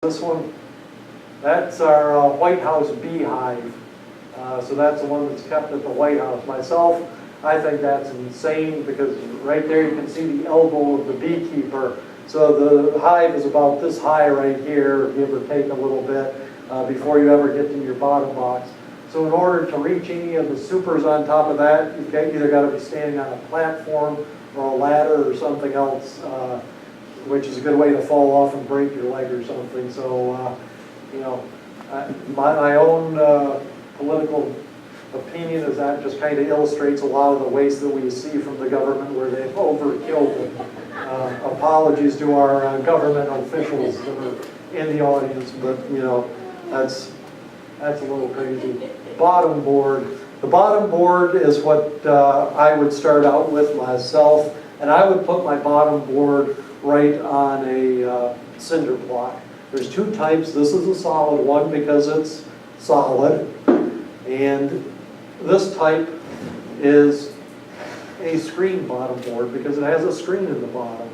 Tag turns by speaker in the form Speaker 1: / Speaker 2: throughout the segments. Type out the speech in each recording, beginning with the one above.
Speaker 1: This one, that's our White House beehive. So that's the one that's kept at the White House. Myself, I think that's insane because right there you can see the elbow of the beekeeper. So the hive is about this high right here, give or take a little bit, before you ever get to your bottom box. So in order to reach any of the supers on top of that, you've either got to be standing on a platform or a ladder or something else, which is a good way to fall off and break your leg or something. So, you know, my own political opinion is that just kind of illustrates a lot of the waste that we see from the government where they've overkilled it. Apologies to our government officials that are in the audience, but, you know, that's a little crazy. Bottom board. The bottom board is what I would start out with myself, and I would put my bottom board right on a cinder block. There's two types. This is a solid one because it's solid, and this type is a screen bottom board because it has a screen in the bottom.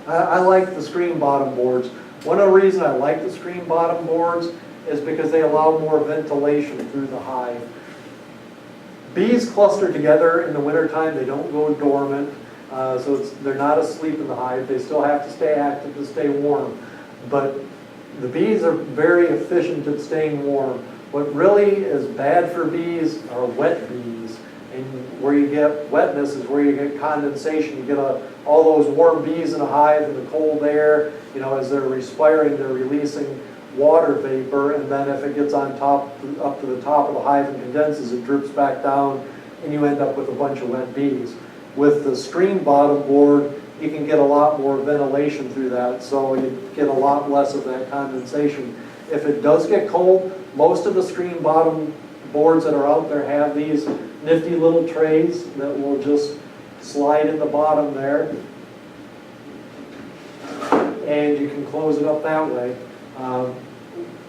Speaker 1: I like the screen bottom boards. One of the reasons I like the screen bottom boards is because they allow more ventilation through the hive. Bees cluster together in the wintertime. They don't go dormant. So they're not asleep in the hive. They still have to stay active to stay warm. But the bees are very efficient at staying warm. What really is bad for bees are wet bees. And where you get wetness is where you get condensation. You get all those warm bees in a hive in the cold air. You know, as they're respiring, they're releasing water vapor. And then if it gets on top, up to the top of the hive and condenses, it drips back down, and you end up with a bunch of wet bees. With the screen bottom board, you can get a lot more ventilation through that, so you get a lot less of that condensation. If it does get cold, most of the screen bottom boards that are out there have these nifty little trays that will just slide in the bottom there, and you can close it up that way.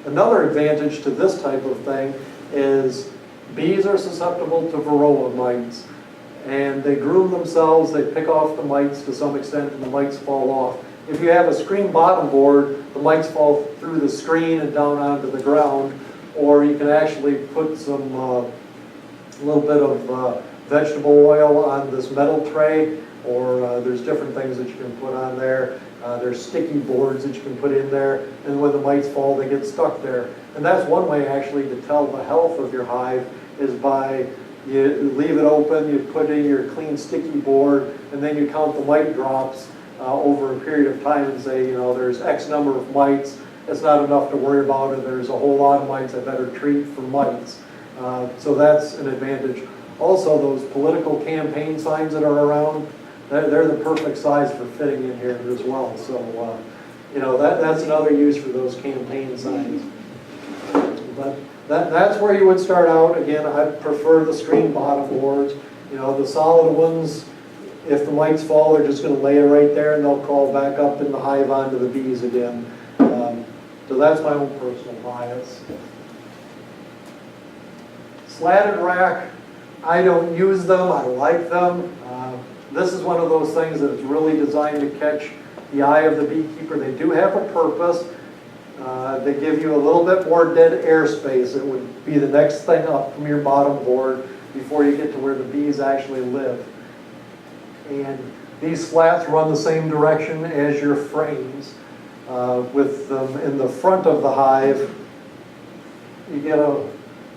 Speaker 1: Another advantage to this type of thing is bees are susceptible to varroa mites. And they groom themselves, they pick off the mites to some extent, and the mites fall off. If you have a screen bottom board, the mites fall through the screen and down onto the ground, or you can actually put some little bit of vegetable oil on this metal tray, or there's different things that you can put on there. There's sticky boards that you can put in there, and when the mites fall, they get stuck there. And that's one way actually to tell the health of your hive, is by you leave it open, you put in your clean sticky board, and then you count the mite drops over a period of time and say, you know, there's X number of mites. It's not enough to worry about, and there's a whole lot of mites I better treat for mites. So that's an advantage. Also, those political campaign signs that are around, they're the perfect size for fitting in here as well. So, you know, that's another use for those campaign signs. But that's where you would start out. Again, I prefer the screen bottom boards. You know, the solid ones, if the mites fall, they're just going to lay it right there, and they'll crawl back up in the hive onto the bees again. So that's my own personal bias. Slatted rack, I don't use them. I like them. This is one of those things that is really designed to catch the eye of the beekeeper. They do have a purpose. They give you a little bit more dead airspace. It would be the next thing up from your bottom board before you get to where the bees actually live. And these slats run the same direction as your frames. With them in the front of the hive, you get a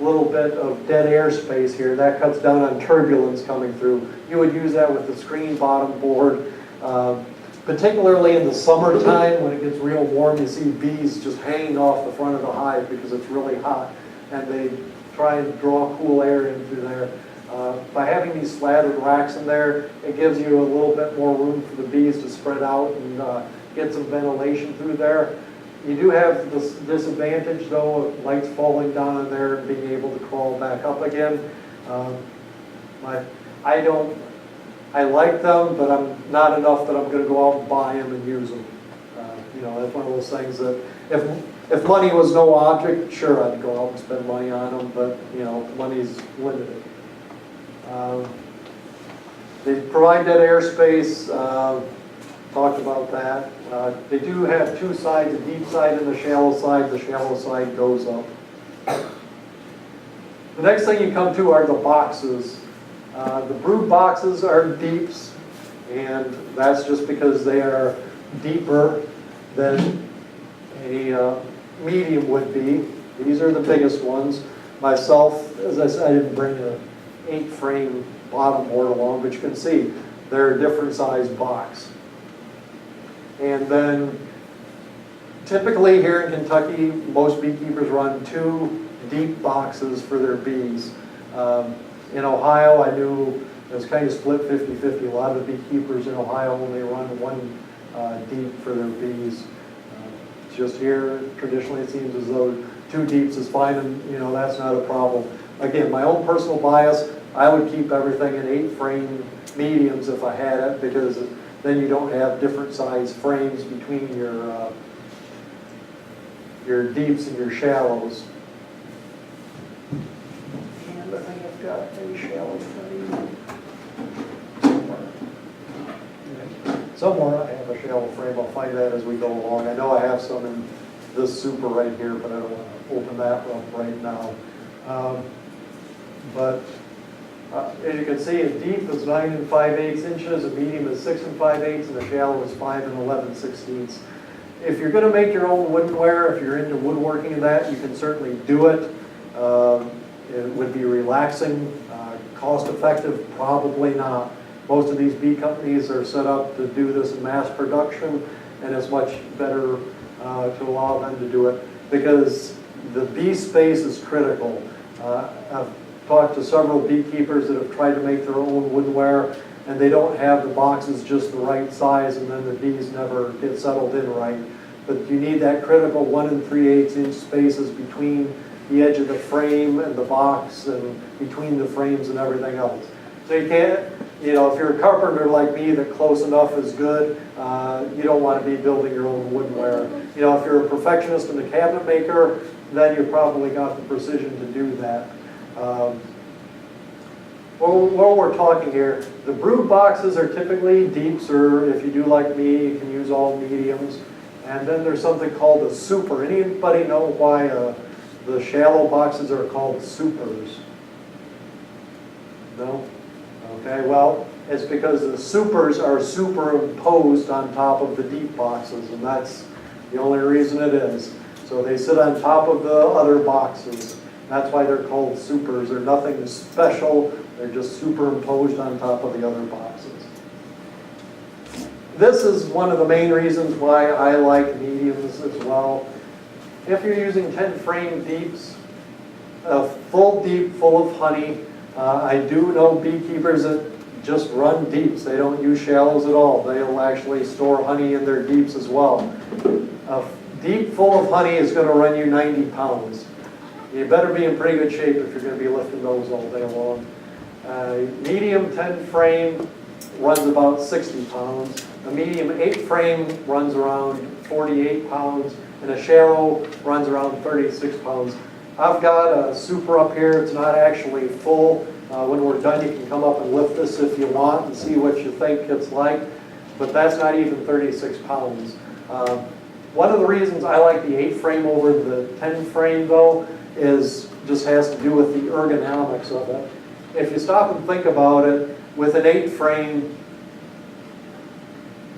Speaker 1: little bit of dead airspace here. That cuts down on turbulence coming through. You would use that with the screen bottom board. Particularly in the summertime when it gets real warm, you see bees just hanging off the front of the hive because it's really hot, and they try and draw cool air in through there. By having these slatted racks in there, it gives you a little bit more room for the bees to spread out and get some ventilation through there. You do have this disadvantage though of lights falling down in there and being able to crawl back up again. I like them, but I'm not enough that I'm going to go out and buy them and use them. You know, that's one of those things that if money was no object, sure, I'd go out and spend money on them, but, you know, money's limited. They provide that airspace, talked about that. They do have two sides, a deep side and a shallow side. The shallow side goes up. The next thing you come to are the boxes. The brood boxes are deeps, and that's just because they are deeper than a medium would be. These are the biggest ones. Myself, as I said, I didn't bring an 8-frame bottom board along, but you can see they're a different size box. And then typically here in Kentucky, most beekeepers run 2 deep boxes for their bees. In Ohio, I knew it was kind of split 50-50. A lot of the beekeepers in Ohio only run 1 deep for their bees. Just here, traditionally it seems as though 2 deeps is fine, and that's not a problem. Again, my own personal bias, I would keep everything in 8-frame mediums if I had it, because then you don't have different size frames between your deeps and your shallows. And I think I've got a shallow frame somewhere. I have a shallow frame. I'll find that as we go along. I know I have some in this super right here, but I don't want to open that up right now. As you can see, a deep is 9 5/8 inches, a medium is 6 5/8, and a shallow is 5 11/16. If you're going to make your own woodenware, if you're into woodworking and that, you can certainly do it. It would be relaxing, cost effective, probably not. Most of these bee companies are set up to do this in mass production, and it's much better to allow them to do it, because the bee space is critical. I've talked to several beekeepers that have tried to make their own woodenware, and they don't have the boxes just the right size, and then the bees never get settled in right. But you need that critical 1 3/8 inch spaces between the edge of the frame and the box, and between the frames and everything else. So you can't, if you're a carpenter like me, that close enough is good. You don't want to be building your own woodenware. If you're a perfectionist and a cabinet maker, then you've probably got the precision to do that. While we're talking here, the brood boxes are typically deeps, or if you do like me, you can use all mediums. And then there's something called a super. Anybody know why the shallow boxes are called supers? No? Okay, well, it's because the supers are superimposed on top of the deep boxes, and that's the only reason it is. So they sit on top of the other boxes. That's why they're called supers. They're nothing special. They're just superimposed on top of the other boxes. This is one of the main reasons why I like mediums as well. If you're using 10-frame deeps, a full deep full of honey, I do know beekeepers that just run deeps. They don't use shallows at all. They'll actually store honey in their deeps as well. A deep full of honey is going to run you 90 pounds. You better be in pretty good shape if you're going to be lifting those all day long. Medium 10-frame runs about 60 pounds. A medium 8-frame runs around 48 pounds, and a shallow runs around 36 pounds. I've got a super up here. It's not actually full. When we're done, you can come up and lift this if you want and see what you think it's like, but that's not even 36 pounds. One of the reasons I like the 8-frame over the 10-frame, though, just has to do with the ergonomics of it. If you stop and think about it, with an 8-frame,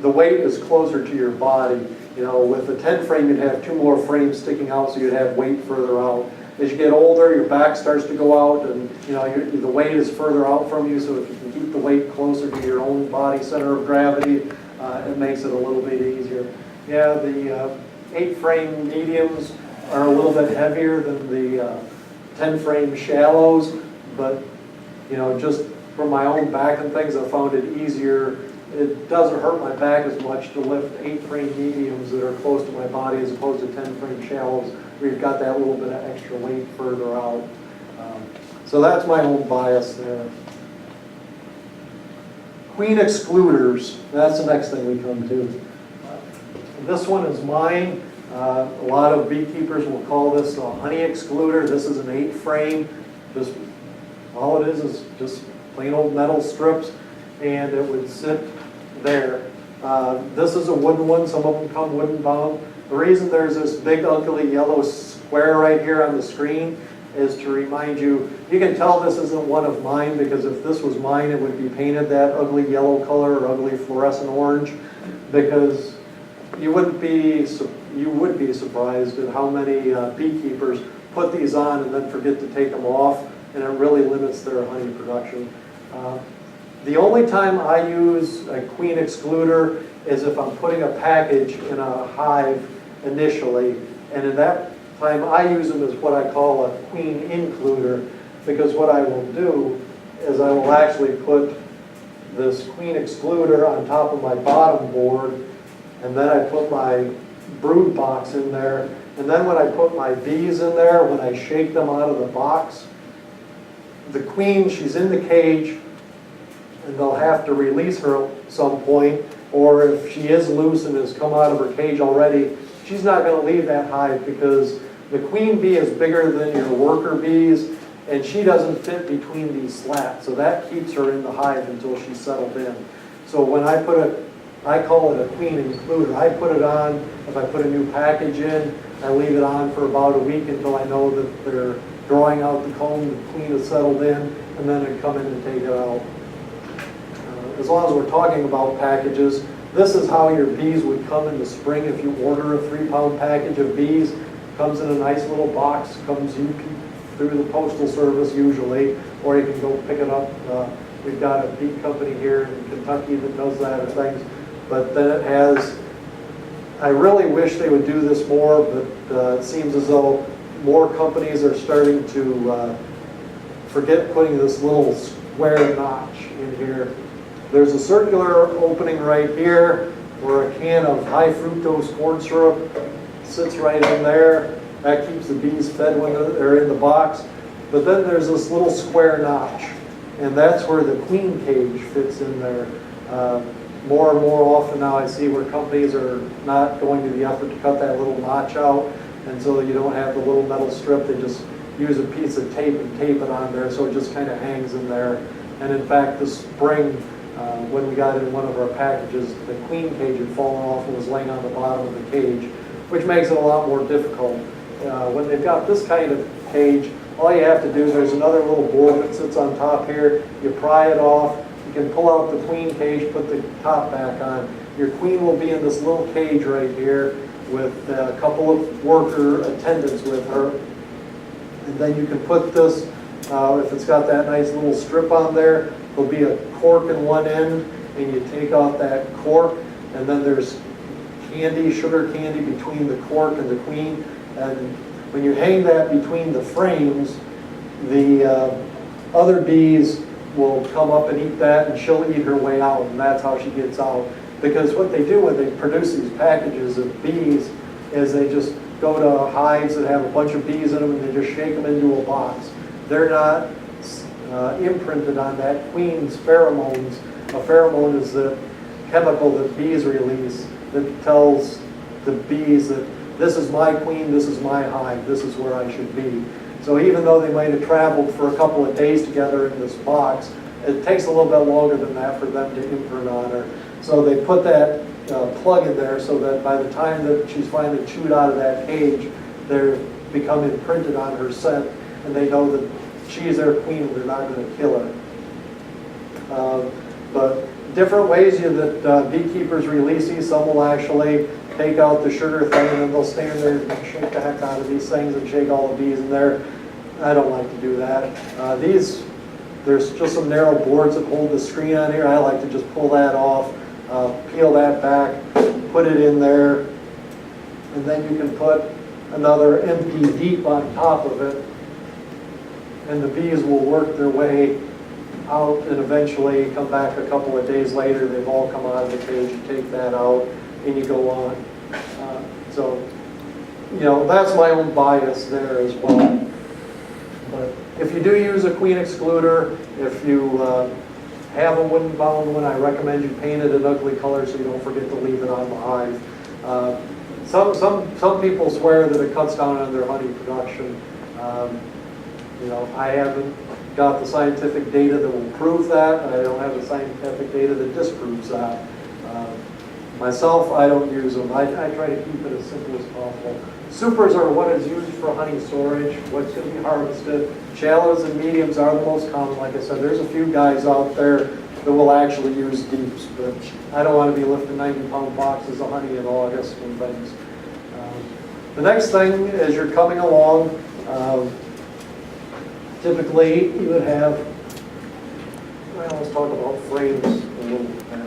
Speaker 1: the weight is closer to your body. With a 10-frame, you'd have 2 more frames sticking out, so you'd have weight further out. As you get older, your back starts to go out, and the weight is further out from you, so if you can keep the weight closer to your own body center of gravity, it makes it a little bit easier. Yeah, the 8-frame mediums are a little bit heavier than the 10-frame shallows, but just from my own back and things, I found it easier. It doesn't hurt my back as much to lift 8-frame mediums that are close to my body as opposed to 10-frame shallows, where you've got that little bit of extra weight further out. So that's my own bias there. Queen excluders, that's the next thing we come to. This one is mine. A lot of beekeepers will call this a honey excluder. This is an 8-frame. Just all it is just plain old metal strips, and it would sit there. This is a wooden one. Some of them come wooden bound. The reason there's this big ugly yellow square right here on the screen is to remind you, you can tell this isn't one of mine, because if this was mine, it would be painted that ugly yellow color or ugly fluorescent orange, because you would be surprised at how many beekeepers put these on and then forget to take them off, and it really limits their honey production. The only time I use a queen excluder is if I'm putting a package in a hive initially, and in that time I use them as what I call a queen includer, because what I will do is I will actually put this queen excluder on top of my bottom board, and then I put my brood box in there, and then when I put my bees in there, when I shake them out of the box, the queen, she's in the cage, and they'll have to release her at some point, or if she is loose and has come out of her cage already, she's not going to leave that hive, because the queen bee is bigger than your worker bees, and she doesn't fit between these slats, so that keeps her in the hive until she's settled in. So when I call it a queen includer. I put it on, if I put a new package in, I leave it on for about a week until I know that they're drawing out the comb, the queen is settled in, and then I come in and take it out. As long as we're talking about packages, this is how your bees would come in the spring if you order a 3-pound package of bees. Comes in a nice little box, comes through the postal service usually, or you can go pick it up. We've got a bee company here in Kentucky that does that or things. But then it has, I really wish they would do this more, but it seems as though more companies are starting to forget putting this little square notch in here. There's a circular opening right here where a can of high fructose corn syrup sits right in there. That keeps the bees fed when they're in the box. But then there's this little square notch, and that's where the queen cage fits in there. More and more often now I see where companies are not going to the effort to cut that little notch out, and so you don't have the little metal strip. They just use a piece of tape and tape it on there, so it just kind of hangs in there. And in fact, this spring, when we got in one of our packages, the queen cage had fallen off and was laying on the bottom of the cage, which makes it a lot more difficult. When they've got this kind of cage, all you have to do is there's another little board that sits on top here. You pry it off. You can pull out the queen cage, put the top back on. Your queen will be in this little cage right here with a couple of worker attendants with her. And then you can put this, if it's got that nice little strip on there, there'll be a cork in one end, and you take out that cork, and then there's candy, sugar candy between the cork and the queen. And when you hang that between the frames, the other bees will come up and eat that, and she'll eat her way out, and that's how she gets out. Because what they do when they produce these packages of bees is they just go to hives that have a bunch of bees in them, and they just shake them into a box. They're not imprinted on that queen's pheromones. A pheromone is the chemical that bees release that tells the bees that this is my queen, this is my hive, this is where I should be. So even though they might have traveled for a couple of days together in this box, it takes a little bit longer than that for them to imprint on her. So they put that plug in there so that by the time that she's finally chewed out of that cage, they're become imprinted on her scent, and they know that she's their queen and they're not going to kill her. But different ways that beekeepers release these. Some will actually take out the sugar thing, and then they'll stand there and shake the heck out of these things and shake all the bees in there. I don't like to do that. There's just some narrow boards that hold the screen on here. I like to just pull that off, peel that back, put it in there, and then you can put another MP deep on top of it, and the bees will work their way out and eventually come back a couple of days later. They've all come out of the cage. You take that out and you go on. So, that's my own bias there as well. But if you do use a queen excluder, if you have a wooden bound one, I recommend you paint it an ugly color so you don't forget to leave it on the hive. Some people swear that it cuts down on their honey production. I haven't got the scientific data that will prove that. I don't have the scientific data that disproves that. Myself, I don't use them. I try to keep it as simple as possible. Supers are what is used for honey storage, what's going to be harvested. Shallows and mediums are the most common. Like I said, there's a few guys out there that will actually use deeps, but I don't want to be lifting 90-pound boxes of honey in August and things. The next thing, as you're coming along, typically you would have, well, let's talk about frames a little bit.